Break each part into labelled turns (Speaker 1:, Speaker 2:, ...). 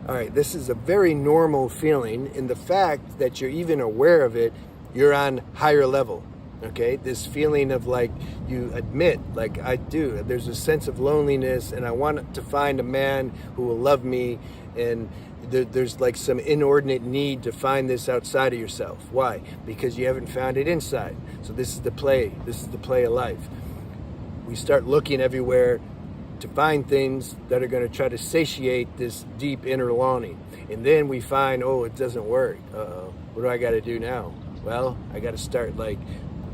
Speaker 1: All right, this is a very normal feeling. In the fact that you're even aware of it, you're on higher level. Okay, this feeling of like you admit, like I do, there's a sense of loneliness, and I want to find a man who will love me, and there's like some inordinate need to find this outside of yourself. Why? Because you haven't found it inside. So this is the play. This is the play of life. We start looking everywhere to find things that are going to try to satiate this deep inner longing, and then we find, oh, it doesn't work. What do I got to do now? Well, I got to start like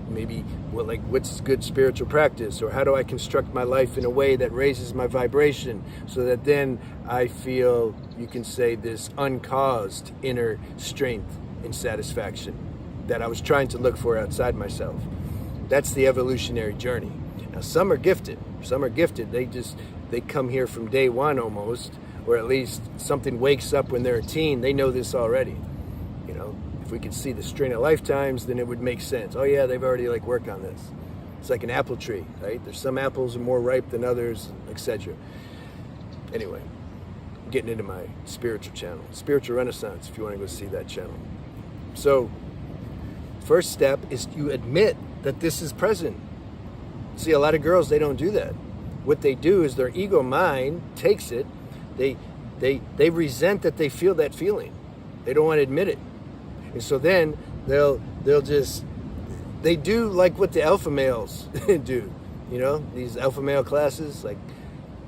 Speaker 1: maybe what's good spiritual practice, or how do I construct my life in a way that raises my vibration so that then I feel, you can say, this uncaused inner strength and satisfaction that I was trying to look for outside myself. That's the evolutionary journey. Now some are gifted. They come here from day one almost, or at least something wakes up when they're a teen. They know this already. You know, if we could see the string of lifetimes, then it would make sense. Oh yeah, they've already like worked on this. It's like an apple tree, right? There's some apples are more ripe than others, etc. Anyway, I'm getting into my spiritual channel, Spiritual Renaissance, if you want to go see that channel. So, first step is you admit that this is present. See, a lot of girls, they don't do that. What they do is their ego mind takes it. They resent that they feel that feeling. They don't want to admit it. And so then they do like what the alpha males do. You know, these alpha male classes, like,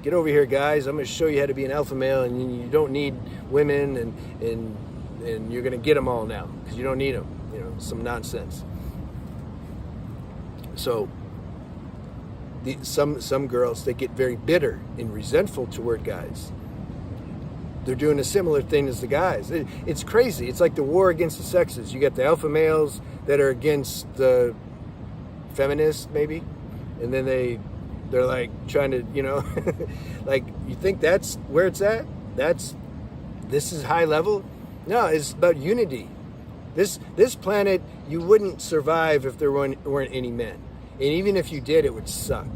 Speaker 1: get over here, guys. I'm going to show you how to be an alpha male, and you don't need women, and you're going to get them all now because you don't need them. You know, some nonsense. So some girls, they get very bitter and resentful toward guys. They're doing a similar thing as the guys. It's crazy. It's like the war against the sexes. You got the alpha males that are against the feminists, maybe, and then they're like trying to, you know, like, you think that's where it's at? This is high level? No, it's about unity. This planet, you wouldn't survive if there weren't any men. And even if you did, it would suck.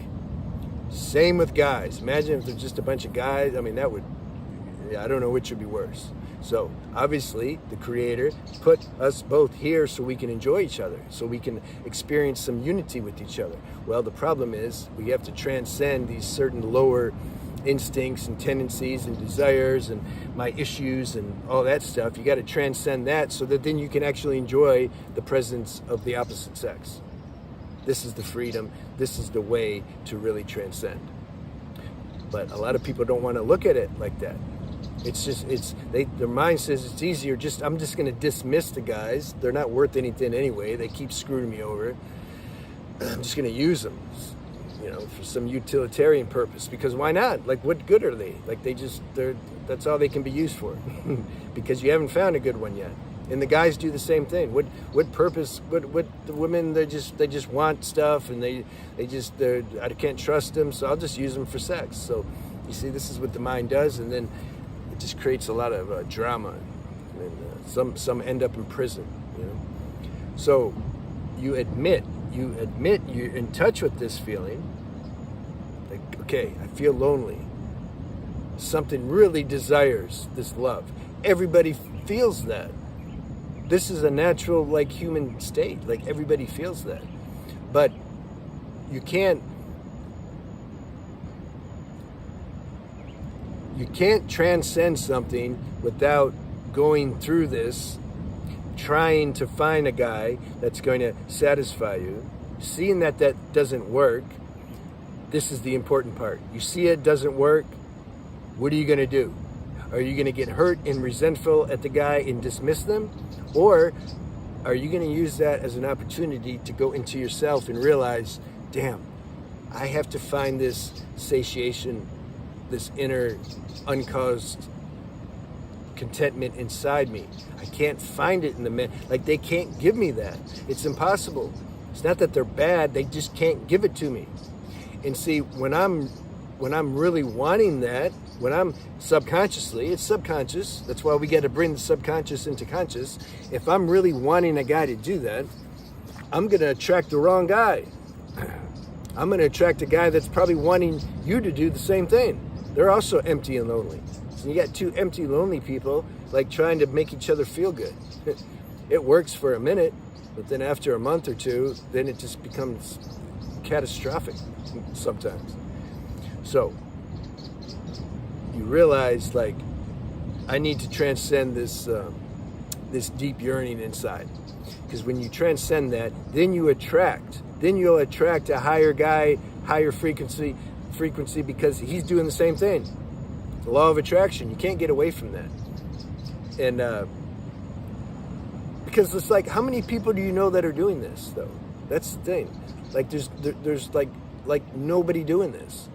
Speaker 1: Same with guys. Imagine if there's just a bunch of guys. I mean, I don't know which would be worse. So obviously the Creator put us both here so we can enjoy each other, so we can experience some unity with each other. Well, the problem is we have to transcend these certain lower instincts and tendencies and desires and my issues and all that stuff. You got to transcend that so that then you can actually enjoy the presence of the opposite sex. This is the freedom. This is the way to really transcend. But a lot of people don't want to look at it like that. Their mind says it's easier. I'm just going to dismiss the guys. They're not worth anything anyway. They keep screwing me over. I'm just going to use them, you know, for some utilitarian purpose. Because why not? Like, what good are they? Like, that's all they can be used for. Because you haven't found a good one yet. And the guys do the same thing. What purpose? What the women? They just want stuff, and I can't trust them, so I'll just use them for sex. So, you see, this is what the mind does, and then it just creates a lot of drama, and some end up in prison. You know. So, you admit you're in touch with this feeling. Like, okay, I feel lonely. Something really desires this love. Everybody feels that. This is a natural, like, human state. Like, everybody feels that. But you can't transcend something without going through this, trying to find a guy that's going to satisfy you, seeing that doesn't work. This is the important part. You see it doesn't work. What are you going to do? Are you going to get hurt and resentful at the guy and dismiss them? Or are you going to use that as an opportunity to go into yourself and realize, damn, I have to find this satiation, this inner uncaused contentment inside me. I can't find it in the men. Like, they can't give me that. It's impossible. It's not that they're bad. They just can't give it to me. And see, when I'm really wanting that, when I'm subconsciously, it's subconscious. That's why we got to bring the subconscious into conscious. If I'm really wanting a guy to do that, I'm going to attract the wrong guy. I'm going to attract a guy that's probably wanting you to do the same thing. They're also empty and lonely. So you got two empty, lonely people like trying to make each other feel good. It works for a minute, but then after a month or two, then it just becomes catastrophic sometimes. So you realize, like, I need to transcend this this deep yearning inside, because when you transcend that, then you'll attract a higher guy, higher frequency, because he's doing the same thing. The law of attraction, you can't get away from that. And because it's like, how many people do you know that are doing this, though? That's the thing. Like, there's like nobody doing this.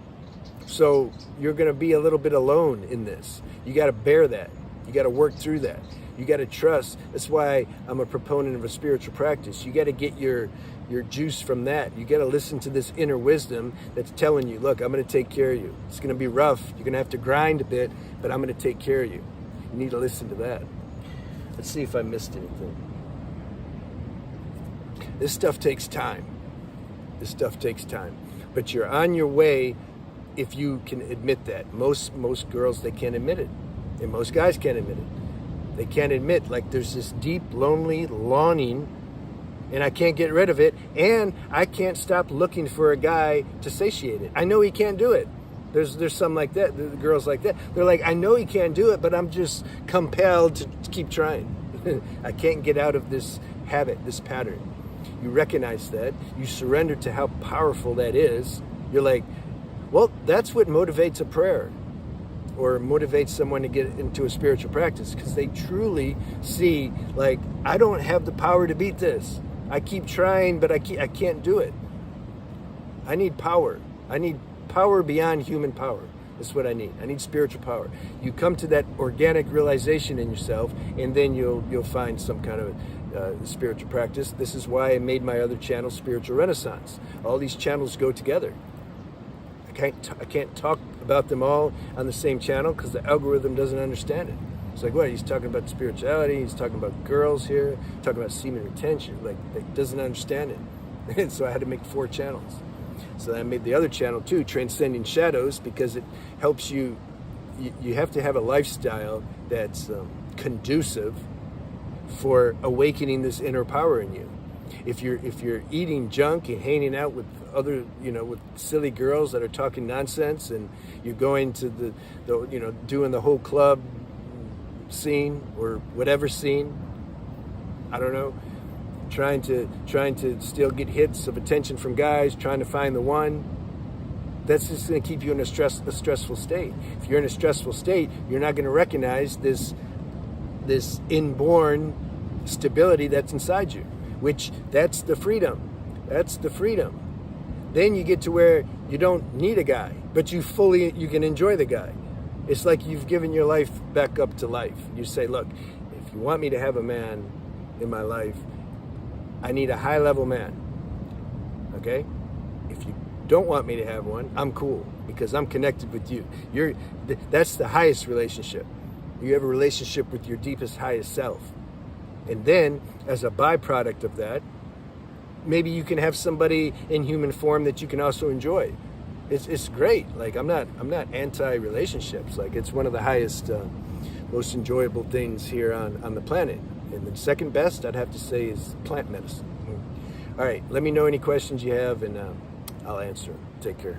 Speaker 1: So you're going to be a little bit alone in this. You got to bear that. You got to work through that. You got to trust. That's why I'm a proponent of a spiritual practice. You got to get your juice from that. You got to listen to this inner wisdom that's telling you, look, I'm going to take care of you. It's going to be rough. You're going to have to grind a bit, but I'm going to take care of you. You need to listen to that. Let's see if I missed anything. This stuff takes time. This stuff takes time. But you're on your way if you can admit that. Most girls, they can't admit it. And most guys can't admit it. They can't admit, like, there's this deep, lonely longing, and I can't get rid of it, and I can't stop looking for a guy to satiate it. I know he can't do it. There's some like that, the girls like that. They're like, I know he can't do it, but I'm just compelled to keep trying. I can't get out of this habit, this pattern. You recognize that. You surrender to how powerful that is. You're like, well, that's what motivates a prayer, or motivates someone to get into a spiritual practice, because they truly see, like, I don't have the power to beat this. I keep trying, but I can't do it. I need power. I need power beyond human power. That's what I need. I need spiritual power. You come to that organic realization in yourself, and then you'll find some kind of spiritual practice. This is why I made my other channel, Spiritual Renaissance. All these channels go together. I can't talk about them all on the same channel because the algorithm doesn't understand it. It's like, what, he's talking about spirituality, he's talking about girls here, talking about semen retention. Like, it doesn't understand it. And so I had to make 4 channels. So I made the other channel too, Transcending Shadows, because it helps you have to have a lifestyle that's conducive for awakening this inner power in you. If you're eating junk and hanging out with other, with silly girls that are talking nonsense, and you're going to the doing the whole club scene or whatever scene, I don't know, trying to still get hits of attention from guys, trying to find the one, that's just going to keep you in a stressful state. If you're in a stressful state, you're not going to recognize this inborn stability that's inside you, which that's the freedom. That's the freedom. Then you get to where you don't need a guy, but you can enjoy the guy. It's like you've given your life back up to life. You say, look, if you want me to have a man in my life, I need a high-level man, okay? If you don't want me to have one, I'm cool, because I'm connected with you. That's the highest relationship. You have a relationship with your deepest, highest self. And then, as a byproduct of that, maybe you can have somebody in human form that you can also enjoy. It's great. Like, I'm not anti-relationships. Like, it's one of the highest, most enjoyable things here on the planet. And the second best, I'd have to say, is plant medicine. All right, let me know any questions you have, and I'll answer them. Take care.